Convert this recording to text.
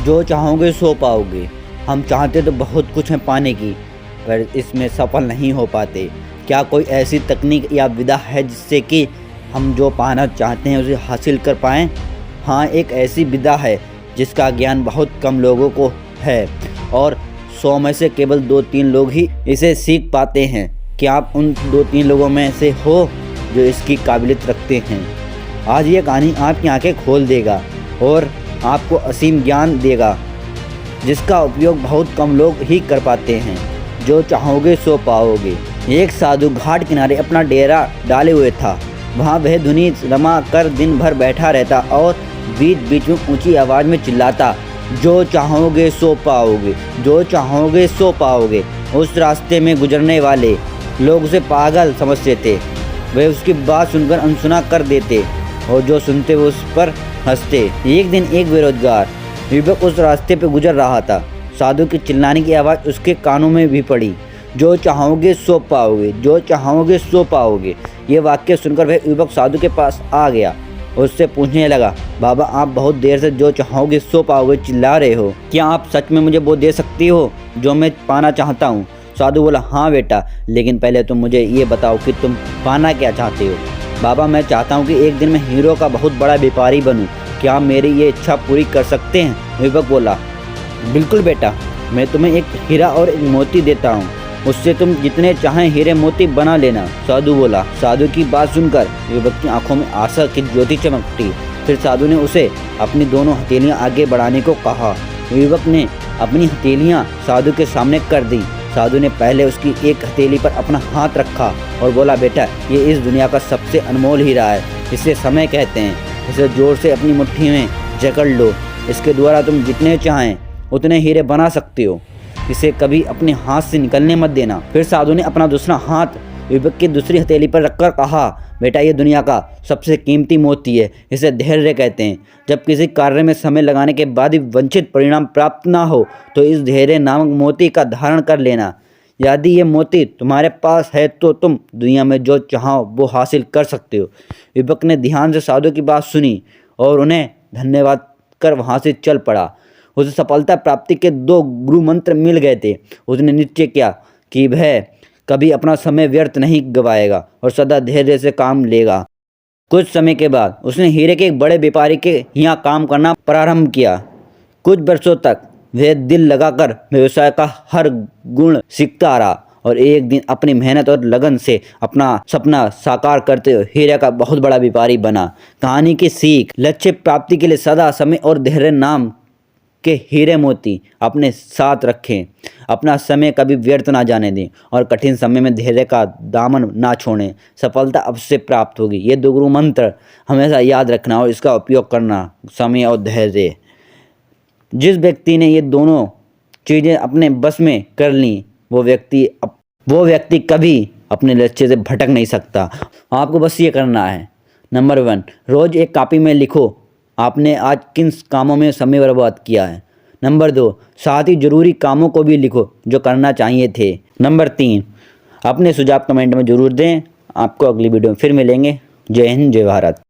जो चाहोगे सो पाओगे। हम चाहते तो बहुत कुछ है पाने की, पर इसमें सफल नहीं हो पाते। क्या कोई ऐसी तकनीक या विधा है जिससे कि हम जो पाना चाहते हैं उसे हासिल कर पाएँ? हाँ, एक ऐसी विधा है जिसका ज्ञान बहुत कम लोगों को है और 100 में से केवल 2-3 लोग ही इसे सीख पाते हैं। क्या आप उन 2-3 लोगों में से हो जो इसकी काबिलियत रखते हैं? आज ये कहानी आपकी आंखें खोल देगा और आपको असीम ज्ञान देगा जिसका उपयोग बहुत कम लोग ही कर पाते हैं। जो चाहोगे सो पाओगे। एक साधु घाट किनारे अपना डेरा डाले हुए था। वहाँ वह धुनी रमा कर दिन भर बैठा रहता और बीच बीच में ऊंची आवाज़ में चिल्लाता, जो चाहोगे सो पाओगे, जो चाहोगे सो पाओगे। उस रास्ते में गुजरने वाले लोग उसे पागल समझते थे। वे उसकी बात सुनकर अनसुना कर देते और जो सुनते वो उस पर हंसते। एक दिन एक बेरोजगार युवक उस रास्ते पर गुजर रहा था। साधु की चिल्लाने की आवाज़ उसके कानों में भी पड़ी, जो चाहोगे सो पाओगे, जो चाहोगे सो पाओगे। ये वाक्य सुनकर वह युवक साधु के पास आ गया। उससे पूछने लगा, बाबा आप बहुत देर से जो चाहोगे सो पाओगे चिल्ला रहे हो। क्या आप सच में मुझे वो दे सकती हो जो मैं पाना चाहता हूँ? साधु बोला, हाँ बेटा, लेकिन पहले तुम मुझे ये बताओ कि तुम पाना क्या चाहते हो। बाबा मैं चाहता हूँ कि एक दिन मैं हीरो का बहुत बड़ा व्यापारी बनूँ। क्या आप मेरी ये इच्छा पूरी कर सकते हैं? युवक बोला, बिल्कुल बेटा, मैं तुम्हें एक हीरा और एक मोती देता हूँ, उससे तुम जितने चाहें हीरे मोती बना लेना। साधु बोला। साधु की बात सुनकर युवक की आंखों में आशा की ज्योति चमक उठी। फिर साधु ने उसे अपनी दोनों हथेलियां आगे बढ़ाने को कहा। युवक ने अपनी हथेलियां साधु के सामने कर दी। साधु ने पहले उसकी एक हथेली पर अपना हाथ रखा और बोला, बेटा ये इस दुनिया का सबसे अनमोल हीरा है, इसे समय कहते हैं। इसे जोर से अपनी मुट्ठी में जकड़ लो, इसके द्वारा तुम जितने चाहें उतने हीरे बना सकते हो। इसे कभी अपने हाथ से निकलने मत देना। फिर साधु ने अपना दूसरा हाथ युवक की दूसरी हथेली पर रखकर कहा, बेटा ये दुनिया का सबसे कीमती मोती है, इसे धैर्य कहते हैं। जब किसी कार्य में समय लगाने के बाद भी वांछित परिणाम प्राप्त ना हो तो इस धैर्य नामक मोती का धारण कर लेना। यदि ये मोती तुम्हारे पास है तो तुम दुनिया में जो चाहो वो हासिल कर सकते हो। युवक ने ध्यान से साधु की बात सुनी और उन्हें धन्यवाद कर वहाँ से चल पड़ा। उसे सफलता प्राप्ति के 2 गुरु मंत्र मिल गए थे। उसने निश्चय किया कि वह कभी अपना समय व्यर्थ नहीं गवाएगा और सदा धैर्य से काम लेगा। कुछ समय के बाद उसने हीरे के एक बड़े व्यापारी के यहाँ काम करना प्रारंभ किया। कुछ वर्षों तक वह दिल लगाकर व्यवसाय का हर गुण सीखता रहा और एक दिन अपनी मेहनत और लगन से अपना सपना साकार करते हुए हीरे का बहुत बड़ा व्यापारी बना। कहानी की सीख, लक्ष्य प्राप्ति के लिए सदा समय और धैर्य नाम के हीरे मोती अपने साथ रखें। अपना समय कभी व्यर्थ ना जाने दें और कठिन समय में धैर्य का दामन ना छोड़ें। सफलता अवश्य प्राप्त होगी। ये 2 गुरु मंत्र हमेशा याद रखना और इसका उपयोग करना, समय और धैर्य। जिस व्यक्ति ने ये दोनों चीज़ें अपने बस में कर ली वो व्यक्ति कभी अपने लक्ष्य से भटक नहीं सकता। आपको बस ये करना है, नंबर 1, रोज़ एक कॉपी में लिखो आपने आज किन कामों में समय बर्बाद किया है। नंबर 2, साथ ही ज़रूरी कामों को भी लिखो जो करना चाहिए थे। नंबर 3, अपने सुझाव कमेंट में ज़रूर दें। आपको अगली वीडियो में फिर मिलेंगे। जय हिंद, जय भारत।